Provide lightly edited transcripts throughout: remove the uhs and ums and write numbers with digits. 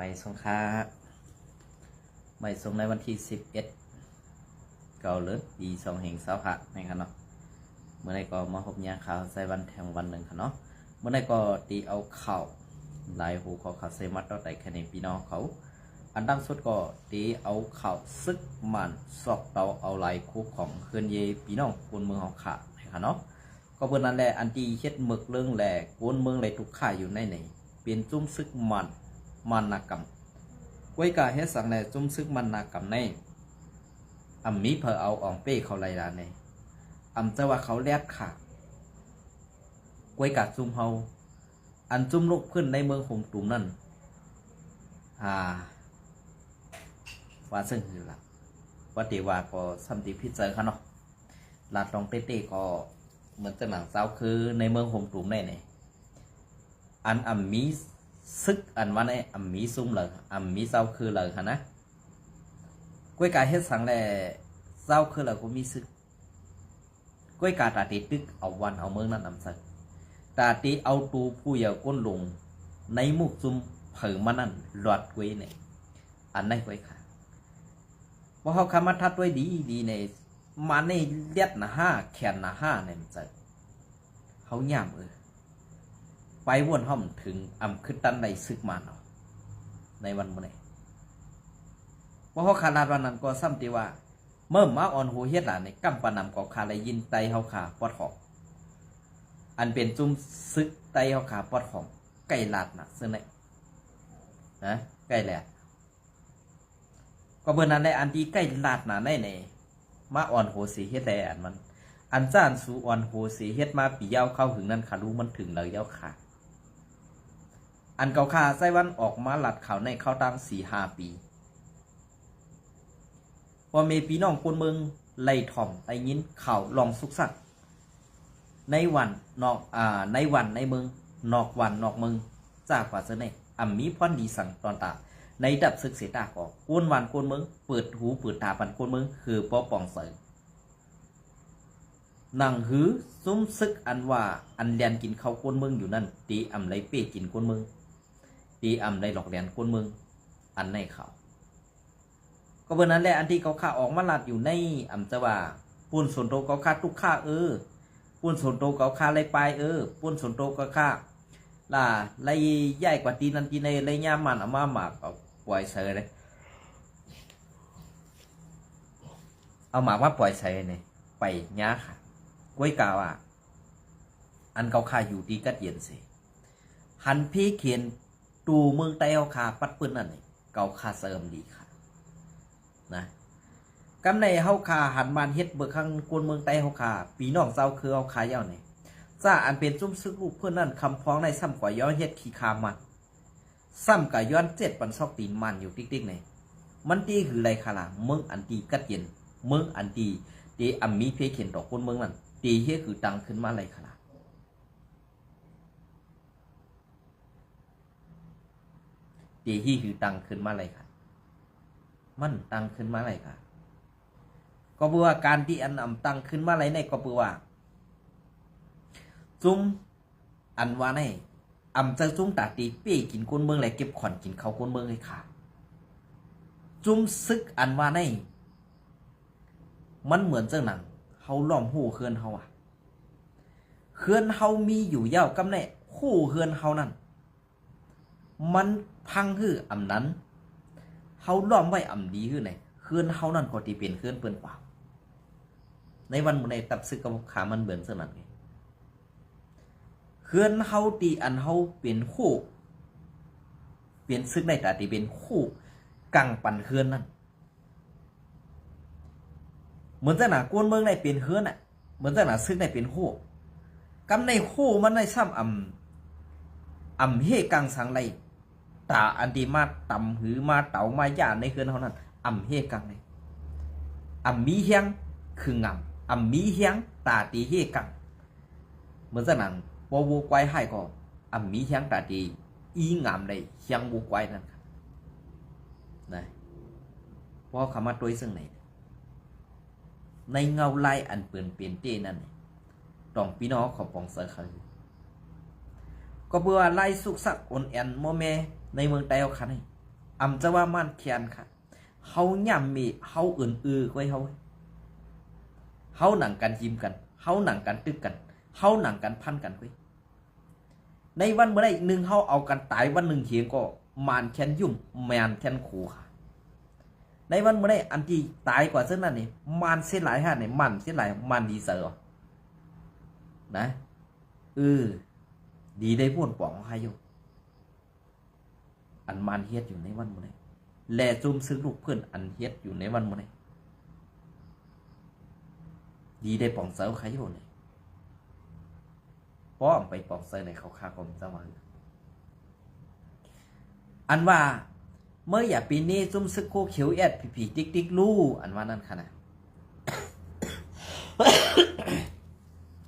ไม่สงค้าไม่ส่งในวันที่11เก่าเลยปี2แห่ง20ค่ะนะครับเนาะเมื่อไรก็มาพบยาข่าวใส่วันแทงวันหนึ่งค่ะเนาะเมื่อไรก็ตีเอาข่าวลายหูเขาใส่มัดต่อแต่แค่ในปีน้องเขาอันดังสุดก็ตีเอาข่าวซึกมันสอกเตาเอาลายคู่ของเฮือนเยปีน้องคนเมืองเขาขานะครับเนาะก็เบอร์นั้นแหละอันตีเช็ดหมึกเรื่องแหล่คนเมืองไหลทุกข่าอยู่ในไหนเป็นจุ้มซึกมันนากรรมไว้กาเฮ็ดสังแหล่จุ้มซึกมันนากรรมในมีเพอเอาอ่องเป้เขาไล่ลาในจะว่าเขาแลดขาไว้กาจุ้มเฮาอันจุ้มลูกขึ้นในเมืองหงตุ่มนั่นว่าซึ่งคือละว่าเดว่าก็สัมติพิจารณาเนาะลาดลองเต้ก็เหมือนจะหนังเศร้าคือในเมืองหงตุ่มในไหนอันมีซึกอันวันไอ้มีซุ่มเลยมีเศร้าคือเลยค่ะนะก้วยกาเฮ็ดสังแลเศร้าคือเลยก็มีซึกก้วยกาตาตีตึกเอาวันเอาเมืองนั้นสักตาตีเอาตูผู้ยาวก้นลงในมุกซุ่มเผอมันนั่นหลอดก้วยเนี่ยอันไหนก้วยค่ะพอเขาคำมาทัดไว้ดีในมาในเลียดนะห้าแขนนะห้าเนี่ยมันจะเขาหยามไปวนห้อมถึงขึ้นตันในซึกมันในวันเมื่อไหร่เพราะเขาขาดวันนั้นก็ซ้ำตีว่าเมื่อมาอ่อนหูเฮ็ดหลานในกำปนำก็ขาเลยยินไตเขาขาปอดของอันเป็นจุ่มซึกไตเขาขาปอดของไก่หลาดนะซึ่งนะไก่แหละก็เบอร์นั้นได้อันที่ไก่หลาดนะในมาอ่อนโหสีเฮ็ดแต่อันมันอันจ้านสู่อ่อนโหสีเฮ็ดมาปียาวเข้าถึงนั้นขารู้มันถึงเลยยาวขาอันเก่าขาไส้วันออกมาหลัดเขาในเข้าตั้ง4-5 ปีพอเมปีน้องคนเมืองไล่ถ่อมไต่ยินข่าวลองสุกสักในวันนอกในวันในเมืองนอกวันนอกเมืองจากกว่าเสน่ห์มีพรดีสั่งตอนตาในดับศึกเสียตาก็กวนวันกวนเมืองเปิดหูเปิดตาปันกวนเมืองคือป้อปองเสยหนังหือซุ้มซึกอันว่าอันเลียนกินเขากวนเมืองอยู่นั่นตีไรเป้กินกวนเมืองตีไรหลอกเลียนกวนเมืองอันในเขาก็เบอร์นั้นแหละอันที่เขาฆ่าออกมาลาดอยู่ในจะว่าปูนส่วนโตเขาฆ่าทุกฆ่าปูนส่วนโตเขาฆ่าไรไปปูนส่วนโตเขาฆ่าล่ะไรใหญ่กว่าตีนันตีในไรย่ามันเอามาหมากเอาปล่อยเสยเลยเอาหมากมาปล่อยเสยเนี่ยไปย่าค่ะก้วยกาวอันเขาฆ่าอยู่ดีกัดเย็นสิหันพี่เขียนตูเมืองไต้เขาฆ่าปัดปืนนั่นนี่เขาฆ่าเสริมดีค่ะนะกำในเฮาคาหันบานเฮ็ดเบิกข้างกวนเมืองไต้เฮาคาปีน้องเจ้าคือเฮาคาเย้านี่ซ่าอันเป็นจุ้มซึกลูกเพื่อนนั่นคำพ้องในซ้ำกว่าย้อนเฮ็ดขี้คามันซ้ำกับย้อน7 ปันซอกตีนมันอยู่ติ๊กๆนี่มันตีคือไรคะล่ะเมืองอันตีกัดเย็นเมืองอันตีตีมีเพเขียนต่อคนเมืองนั่นตีเฮ็ดคือตังขึ้นมาไรคะล่ะตีที่คือตังขึ้นมาไรค่ะมันตังขึ้นมาไรค่ะก็เพื่อการที่อันตังขึ้นมาไรในก็เพื่อว่าจุ้มอันว่าในจะจุ้มตาตีเป้กินก้นเมืองไรเก็บขอนกินเขาก้นเมืองให้ขาจุ้มซึกอันว่าในมันเหมือนเจ้าหนังเขาล้อมหูเฮือนเขาเฮือนเขามีอยู่ยาวกำแน่หูเฮือนเขานั่นมันพังหื้อนั้นเขาล้อมไว้ดีขึ้นไหนเคลื่อนเขานั่นก็ที่เป็นเคลื่อนเปิ้นเปล่าในวันในตับซึกกับขามันเบิ่นสนั่นไงเคลื่อนเขาตีอันเขาเป็นคู่เป็นซึกในตาตีเป็นคู่กังปั่นเคลื่อนนั่นเหมือนจะหนากวนเมืองในเป็นเคลื่อนเหมือนจะหนาซึกในเป็นคู่กำในคู่มันในซ้ำเฮกังสังไรตาอันดีมาต่ำหือมาเต่ามาหยาในเคือนเขานั้นเฮกังเลยมีเฮียงคืองามมีเฮียงตาตีเฮกังเหมือนสนั่นพอวัวควายให้ก็มีเฮียงตาตีอีงามเลยเฮียงวัวควายนั่นครับนะพอเขามาตัวซึ่งไหนในเงาลายอันเปลี่ยนเต้นั่นต้องพี่น้องขอปองเสือเขาก็เบื่อไล่สุกสักอนแอนโมเมในเมืองไต้เขาคัน อำจะว่ามันเขียนค่ะเฮาย่ำมีเฮาอื่นไว้เฮาหนังกันยิ้มกันเฮาหนังกันตึกกันเฮาหนังกันพันกันไว้ในวันเมื่อใดหนึ่งเฮาเอากันตายวันหนึ่งเถียงก็มานแค้นยุ่มแมนแค้นขู่ค่ะในวันเมื่อใดอันที่ตายกว่าเส้นนั้นนี่มันเส้นหลายฮะเนี่ยมันเส้นหลายมันดีเสือนะดีได้พูดปองใครอยู่อันมันเฮ็ดอยู่ในวันเมื่อใดแลจุ่มซึ้งลูกเพื่อนอันเฮ็ดอยู่ในวันเมื่อใดดีได้ปองเสือใครอยู่เนี่ยเพราะไปปองเสือในเขาฆ่าคนสมัยอันว่าเมื่ออย่าปีนี้จุ่มซึกโคเขียวแอดผีติ๊กลู่อันว่านั่นค่ะนะ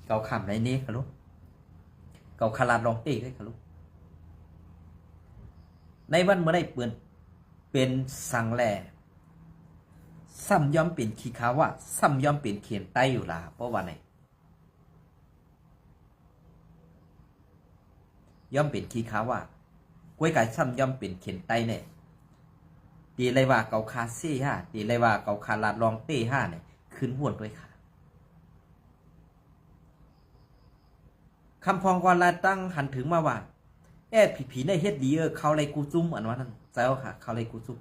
เกาคำในนี้ค่ะลูกเกาคาราลองตีด้วยค่ะลูกในวันเมื่อได้เปื่อนเป็นสังแหล่ซ้ำย่อมเป็นขี้ขาว่าซ้ำย่อมเป็นเขียนใต้อยู่ล่ะเพราะว่าไหนย่อมเป็นขี้ขาว่ากล้วยไก่ซ้ำย่อมเป็นเขียนใต้เนี่ยตีเลยว่าเกาคาซี่ห้าตีเลยว่าเกาคาลาลองเต้ห้าเนี่ยขึ้นห้วนด้วยค่ะคำพองกวาลาตั้งหันถึงมาว่าผีในเฮ็ดดีเขาไรกูจุ้มอันว่านั่นเจ้าค่ะเขาไรกูจุ้ม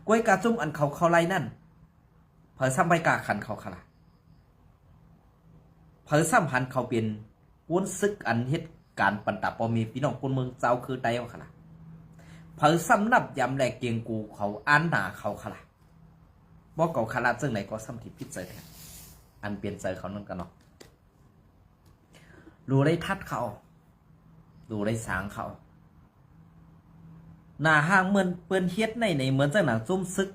กล้วยกาจุ้มอันเขาไรนั่นเผอซ้ำใบกาขันเขาขละเผอซ้ำหันเขาเป็นวนซึกอันเฮ็ดการปันตาปอมีพี่น้องคนเมืองเจ้าคือใดเอาขละเผอซ้ำนับยำแหลกเกียงกูเขาอ่านหนาเขาขละบ่เก่าขละซึ่งไหนก็ซ้ำที่พิจารณาอันเปลี่ยนใจเขานั่นกันเนาะรู้ได้ทัดเขาดูได้สางเขาหน้าห้างเหมือนเปิ้นเฮ็ดในเหมือนจังหนังจุ้มซึก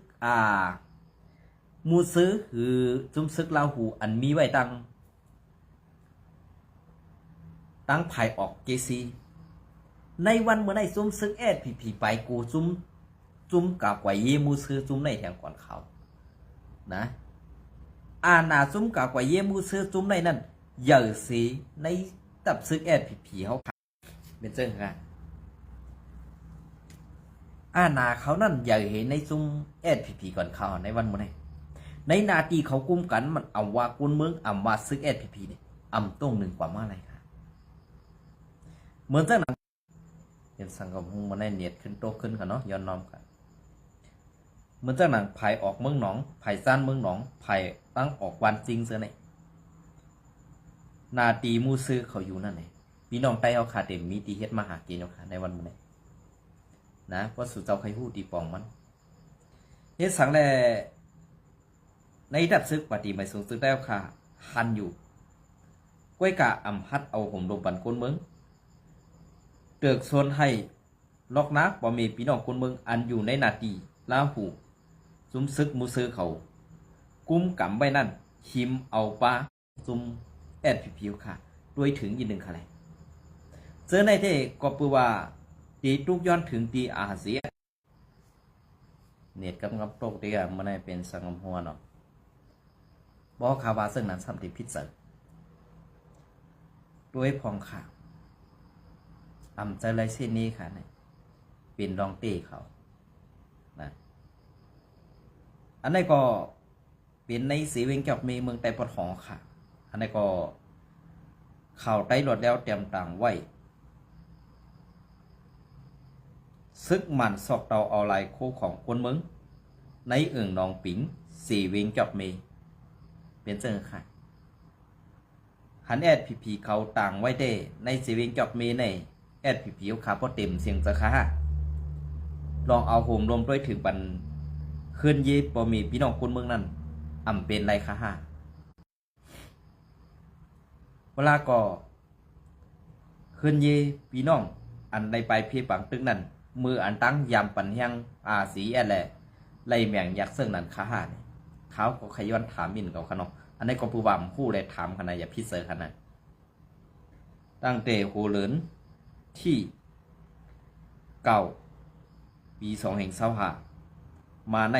มูซื้อคือจุ้มซึกลาหูอันมีไว้ตั้งภายออกเกซีในวันเมื่อได้จุ้มซึกผีไปกูจุ้มกะกว่าเยมูซื้อจุ้มในแถวก่อนเขานะหน้าจุ้มกะกว่าเยมูซื้อจุ้มในนั่นเหยื่อสีในตับซึกผีเขาเป็นเจ้าค่ะนาเขานั่นใหญ่เห็นในซุ้มผีก่อนเขาในวันมื้อนี้ในนาทีเขากุมกันมันเอาว่ากุนเมืองว่าซึกผีเนี่ยต้งหนึ่งกว่ามาอะไรค่ะเหมือนจังนั้นเป็นสังคมมันได้เนียดขึ้นโตขึ้นกันเนาะย้อนน้อมกันเหมือนจังนั้นภายออกเมืองหนองภายซ่านเมืองหนองภายตั้งออกวันจริงเสียเนี่ยนาตีมูซื้อเขาอยู่นั่นเองพี่น้องใต้เอาขาเต็มมีตีเฮ็ดมาหากินเอาค่ะในวันมื้อนี้นะเพราะสุเจ้าใครฮู้ตีปองมันเฮ็ดสังแลในดับซึกปฏิไม่สูงซึกได้เอาค่ะหันอยู่กล้วยกะฮัดเอาห่มลงปันคนเมืองเตือกโซนให้ลอกนักบ่มีพี่น้องคนเมืองอันอยู่ในนาตีลาหูซุมซึกมูซื้อเขากุมกำไว้นั่นหิมเอาปลาซุมผิวค่ะด้วยถึงอีกหนึ่งค่ะเลยเจอในเทก็ปือว่าตีทุกย้อนถึงตีอาเซียเน็ตกับโตกเดียมันได้เป็นสังคมหัวเนาะบอกข่าวว่าซึ่งนั้นสัมติพิษเสรด้วยพองข่าวใจไรเส้นนี้ค่ะเนี่ยเป็นรองเต้เขานะอันนี้ก็เป็นในสีเวงกับมีเมืองไต้ปอดหอค่ะอันนี้ก็ข่าวไต้หลดแล้วเตรียมต่างไว้ซึกมันสอกเตาเอาลายโคของคนเมืองในนองปิงสีเวงกับมีเป็นเจ้าค่ะหันผีเขาต่างไว้เด้ในสีเวงกับมีในผีขาพอเต็มเสียงจะค่ะลองเอาโหมรวมด้วยถึงบันขึ้นยีปมีพี่น้องคนเมืองนั้นเป็นไรค่ะเวลาก็ขึ้นยีพี่น้องอันใดไปเพียปังตึกนั้นมืออันตั้งยำปันยังสีแหละไล่แมงยักษ์เสื่องนั้นค่ะเนี่ยเขาก็ขย้อนถามมินกับขนมอันนี้ก็ผู้บ่มผู้เลยถามขนาดอย่าพิเศษขนาดตั้งแต่โหเลินที่เก่าปี2025มาใน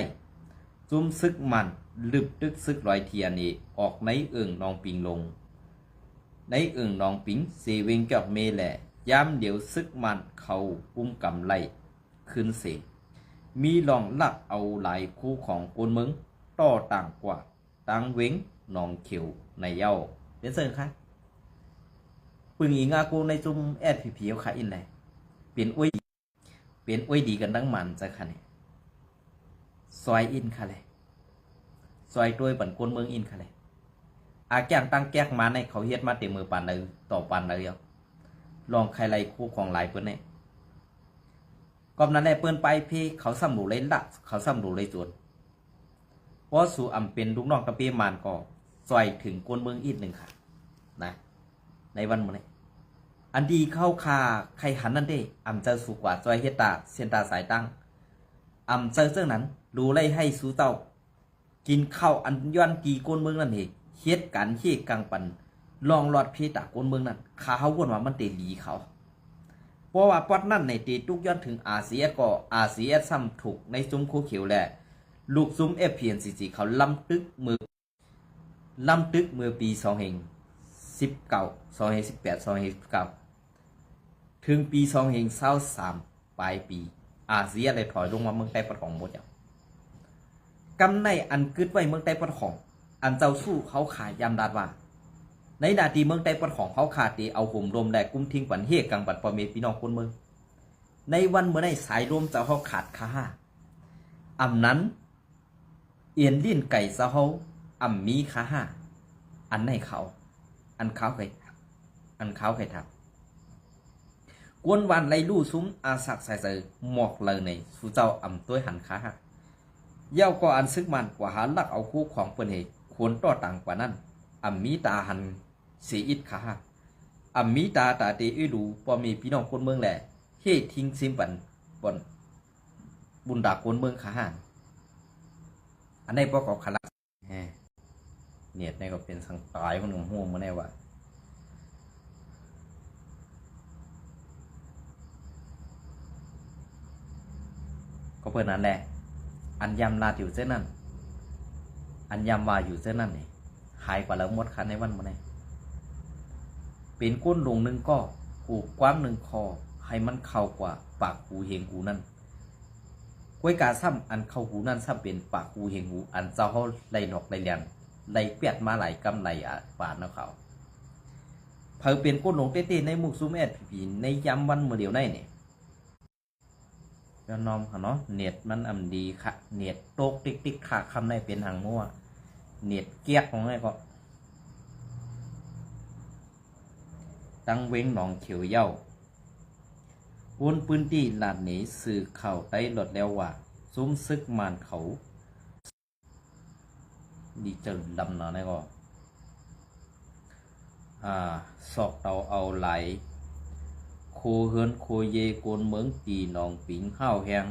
จุ้มซึกมันลึบตึกซึกลอยเทียนนี้ออกในนองปิงลงในนองปิงเสเวงกับเมแหละย้ำเดี๋ยวซึกมันเขาปุ้มกำไล่ขึ้นเส มีลองลักเอาหลายคู่ของกวนเมืองต่อต่างกว่าต่างเว้งหนองเขียวในเย้าเป็นเซิงค่ะปึงอีงากูในจุ่มแอดผีเอาค่ะอินเลยเปลี่ยนอ้วยดีกันทั้งมันจะค่ะเนี่ยซอยอินค่ะเลยซอยด้วยปันกวนเมืองอินค่ะเลยอาแกงตั้งแก๊กมาในเขาเฮ็ดมาเต็มมือปานเลยต่อปานเลยเอาลองใครไรคู่ของหลายเปิ้นเนี่ยก็นั้นแหละเปิ้นไปพี่เขาซ้ำหนูเลยละเขาซ้ำหนูเลยจวนเพราะสู่อำเป็นลูกน้องตะเปียมานก็ซอยถึงกวนเมืองอีกหนึ่งค่ะนะในวันมื้อนี้อันดีเข้าคาใครหันนั่นเด้อำเจอสุกว่าซอยเฮตาเซียนตาสายตั้งอำเจอเรื่องนั้นรู้ไล่ให้สู้เต้ากินข้าวอันย้อนกีกวนเมืองนั่นเองเฮ็ดกันเฮ็ดกังปันลองหลอดเพตากวนเมืองนั้นขาเขาวนว่ามันเตหลีเขาเพราะว่าปอดนั่นในตีตุกย้อนถึงอาเซียก็อาเซียซ้ำถูกในซุ้มคูเขียวแหละลูกซุ้มFPNCCเขาล้ำตึกมือปี2019 2018 2019ถึงปี2023ปลายปีอาเซียเลยถอยลงมาเมืองใต้ปะของหมดอย่างกำในอันกึดไว้เมืองใต้ปะของอันเจ้าสู้เขาขายยำดาดว่าในนาทีเมืองใต้ปะของเขาขาดตีเอาห่มรมแดกกุ้มทิ้งปันเฮกังปัดปอเมพี่น้องคนเมืองในวันเมื่อในสายรวมเจ้าเขาขาดค่าอำนั้นเอียนลิ้นไก่เจ้าเขาอำมีค่าอันในเขาอันเขาเคยทำกวนวันไรลู่ซุ้มอาสักใส่เสือหมอกเลยในสู้เจ้าอำตัวหันค่าเย้าก็อันซึกมันกว่าหาลักเอาคู่ของเปิ้นเหตุควรต่อต่างกว่านั้นอำมีตาหันเสียอิดค่าอำมีตาเตอื้อดูพอมีพี่น้องคนเมืองแหละเฮ็ดทิ้งซิมปันปนบุญดาคนเมืองค่าอันนี้พวกเขาขลักเนียดในก็เป็นสังตายคนหนุ่มห่วงมาแน่ว่าก็เพื่อนนั้นแหละอันยำลาอยู่เส้นนั้นอันยำวาอยู่เส้นนั้นนี่หายกว่าแล้วมดคันในวันมาแน่เป็นก้นลงหนึ่งก็กูกว้างหนึ่งคอให้มันเข้ากว่าปากหูเฮงหูนั่นกวยกาซ้ำอันเข้าหูนั่นซ้ำเป็นปากหูเฮงหูอันเจ้าเขาไล่หลอกไล่เลียนไล่เปียดมาหลายกำไล่ป่านเขาเผอเป็นก้นลงเต้ๆในมุกซูมแอดผีในยำวันเมื่อเดียวในเนี่ยย้อนน้อมค่ะเนาะเน็ตมันอำดีค่ะเน็ตโตกติ๊กขาคำในเป็นหางงัวเน็ตเกียกของไงก็ตั้งเว้งหนองเขียวเย้าวนปืนตีหลาดหนีสื่อเข่าไต้หลดแล้วว่าซุ้มซึกมานเขาดีเจอลำเนาะนี่ก็สอกเตาเอาไหลโคเฮือนโคเยโกนเมืองตีหนองปิงข้าวแหง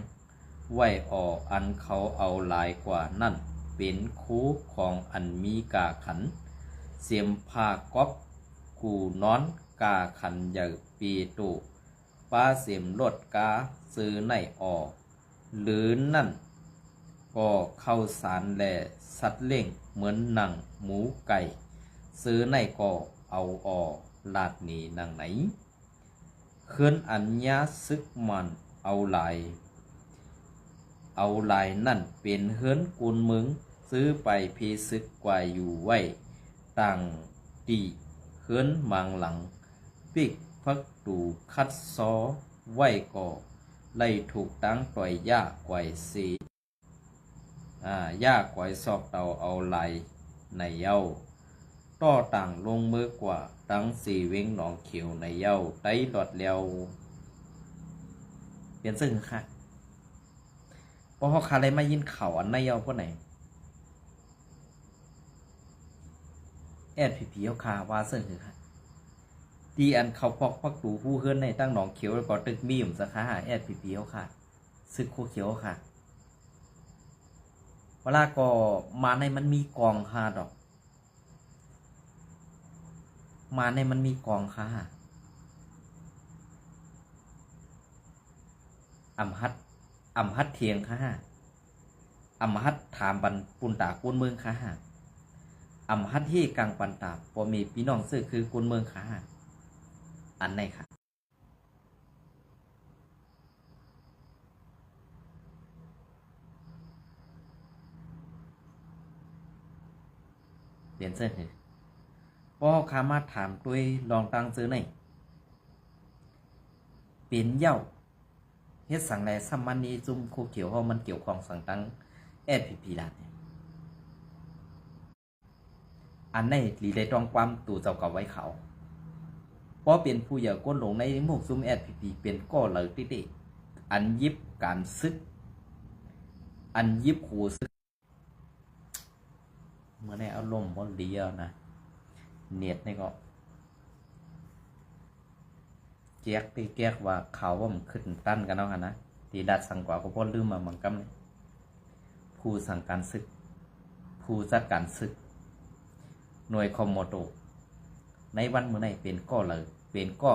ไหวอออันเขาเอาหลายกว่านั่นเป็นคูของอันมีกาขันเสียมผ้าก๊อกกูนอนกาขันใหญ่ปีตุป้าเสียมรถกาซื้อในออหรือนั่นก็เข้าสารแหล่สัตว์เล่งเหมือนหนังหมูไก่ซื้อในก็เอาออลาดหนีนางไหนเคลื่อนอัญญาซึกมันเอาลายนั่นเป็นเฮือนกุนมึงซื้อไปพีซึกกว่าอยู่ไว้ต่างตีเฮือนมังหลังปิกพักตูคัดซอไว้ก่อไล่ถูกตั้งปล่อยยากไกวสียากไกวซอกเตาเอาลายในเย้าต่อต่างลงมือกว่าตั้งสี่เว้งหนองเขียวในเย้าไต้หลอดแล้วเปลี่ยนซึ่งค่ะพอเขาคาเลยมายินข่าวอันในเย้าพวกไหนแอดผีเขาคาว่าซึ่งคือค่ะตีอันเขาพอกพักตูผู้เฮือนในตั้งหนองเขียวแล้วก็ตึกมีมสักค่ะแอดผีเขาค่ะซึกโคเขียวค่ะเวลาก็มาในมันมีกองค่ะดอกมาในมันมีกองค่ะอำฮัดเทียงค่ะอำฮัดถามบันปุนตากุนเมืองค่ะอำฮัดที่กลางปันตาพอมีพี่น้องซื้อคือกุนเมืองค่ะอันไหนค่ะ เป็นเส้นหือป้อคามาถามด้วยลองตั้งซื้อในเป็นเย่าเฮ็ดสังแลซัมมันนี้จุ่มโคเขียวเพราะมันเกี่ยวของสังตั้งSPP ล่ะอันในหลีได้ต้องความตู่เจ้ากับไว้เขาเพราะเป็นผู้อย่าก้นหลงในหมู่ซุ่มSPP เป็นก็เลยติอันยิบการซึกอันยิบหูซึกเมื่อในอารมณ์บ่ดีแล้วนะเน็ตนี่ก็แก๊กที่แก๊กว่าเขาว่ามันขึ้นตั้นกันแล้วนะตีดัดสั่งกว่าก็พ้นลืมมาเหมือนกันผู้สั่งการศึกผู้จัดการศึกหน่วยคอมโมโตในวันเมื่อไหร่เป็นก็เลยเป็นก็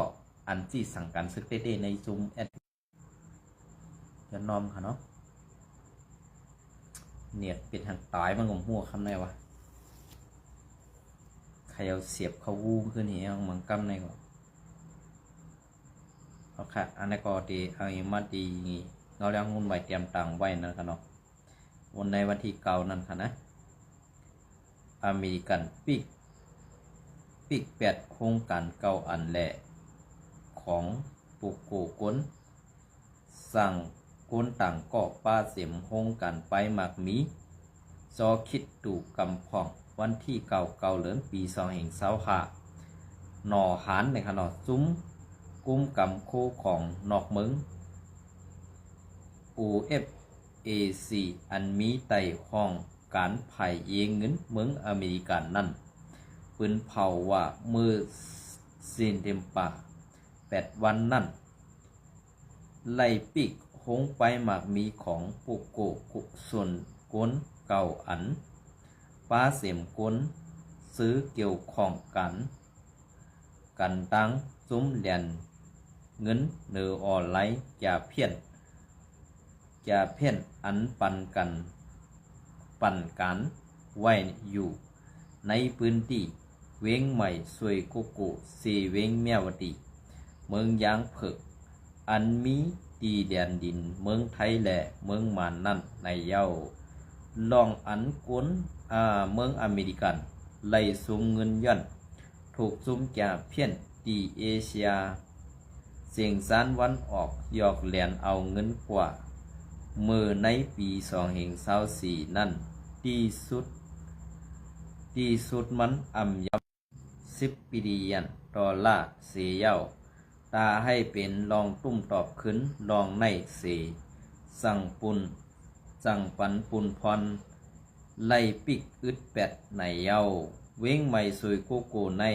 อันที่สั่งการศึกเต้ๆในซุมจะนอมค่ะเนาะเน็ตเป็นทางตายมันงมหัวคำไหนวะใครเอาเสียบเขาวูขึ้นเหี้ยเหมือนกำในก็เอาค่ะอันนี้ก็ดีเอาอีมาดีเราเรียกงุนไว้เตรียมตังไว้นั่นค่ะเนาะวันในวันที่เก่านั่นค่ะนะอเมริกันปิกแปดโครงการเก่าอันแหละของปุกโกก้นสั่งก้นต่างเกาะป้าเสียมโครงการไปหมักมีจอคิดดูกำพองวันที่เก่าเหลือนปี2025หน่อหานในขนาดซุ้มกุ้มกำโคของนอกเมือง OFAC อันมีไต่ห้องการไผ่เองเงินเมืองอเมริกันนั่นปืนเผาว่ามือซินเทมปา8 วันนั่นไล่ปิกโค้งไปหมากมีของปุกโกกุส่วนก้นเก่าอันป้าเสียมก้นซื้อเกี่ยวของกันตั้งซุ้มแดนเงินเนอออนไลน์จะเพี้ยนอันปันกันไว้อยู่ในพื้นที่เวงใหม่สวยโกโกสีเวงแมวดีเมืองยางเผือกอันมีดีแดนดินเมืองไทยและเมืองมานนั่นในเย้าลองอันก้นเมืองอเมริกันไล่ซุมเงินยันถูกซุมจะเพี้ยนดีเอเชียเสียงซานวันออกยอกแหลนเอาเงินกว่ามือในปี2024นั่นที่สุดมันยับ10 บิลเลียนดอลลาร์เสียเย้าตาให้เป็นลองตุ้มตอบขึ้นลองในเสสั่งปันปุนพรไล่ปิกอึดแปดในเย้าเว้งไม่สวยโกโกใน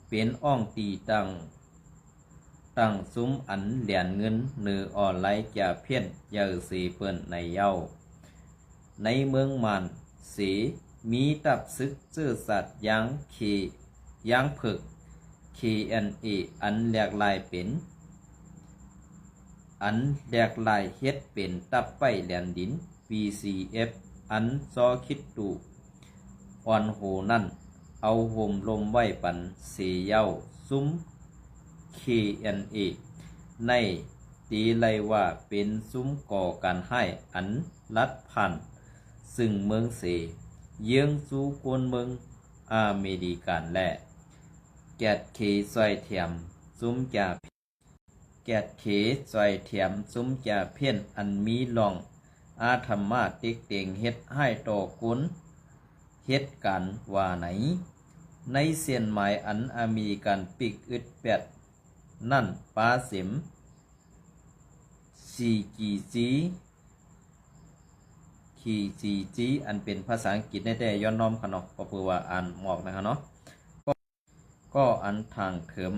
เป็นอ่องตีตั้งซุ้มอันเหรียญเงินเนือออนไลน์จะเพี้ยนเยอสีเปิ้นในเย้าในเมืองมันสีมีตับซึกเจื้อสัตว์ยางผึก KNA อันแหลกลายเป็นเฮ็ดเป็นตับไปแหลนดิน PCF อันซอคิดดูอ่อนโหนั่นเอาห่มลมไว้ปันเสียเย้าซุ้ม KNA ในตีไลว่าเป็นซุ้มก่อการให้อันลัดพันซึ่งเมืองเสเยื้องสู่กวนเมืองอเมริกันและแกดเคซอยเทียมซุ้มจ่าแกดเคซอยเทียมซุ้มจ่าเพี้ยนอันมีลองอาธรรมาติ๊กเต็งเฮ็ดให้ต่อกุนเฮ็ดกันว่าไหนในเสียนหมายอันอเมริกันปิกอึดแปดนั่นป้าเสียมจีอันเป็นภาษาอังกฤษในแต่ย้อนน้อมขนอกก็เพื่อว่าอ่านหมอกนะครับเนาะก็อันทางเถิม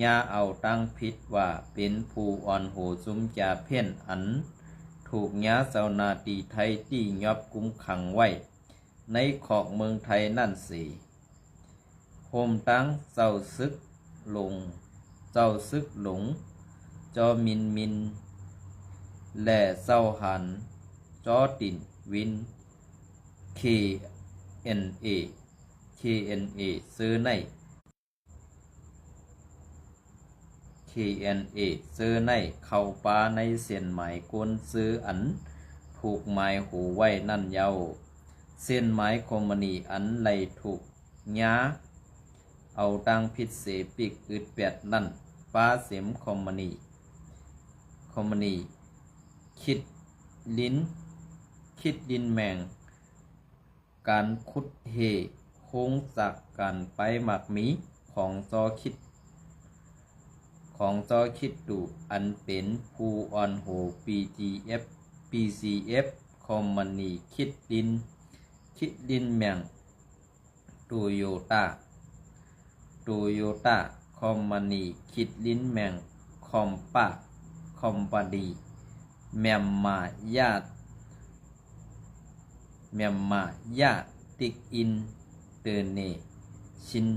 ยาเอาตั้งพิษว่าเป็นผู้อ่อนโหซุ้มจาเพี้ยนอันถูกยาเจ้านาตีไทยที่ยอบกุมขังไว้ในขอกเมืองไทยนั่นสิโฮมตั้งเจ้าซึกหลงจอมินและเจ้าหันจอตินวิน KNA ซื้อใน KNA ซื้อในเข้าป่าในเส้นหมายกวนซื้ออันถูกหมายหูไว้นั่นเยา เส้นไม้คอมมานีอันไหลถูกย้าเอาดังพิษเสปิกอึดแปดนั่นป้าเสียมคอมมานีคิดลิ้นแมงการคุดเฮโค้งจากการไปหมักมีของจอคิดดูอันเป็นภูออนโห PCF คอมมานีคิดลิ้นแมงโตโยต้าคอมมานีคิดลิ้นแมงคอมปานีแมมมาญาติกอินเตอร์เนชิน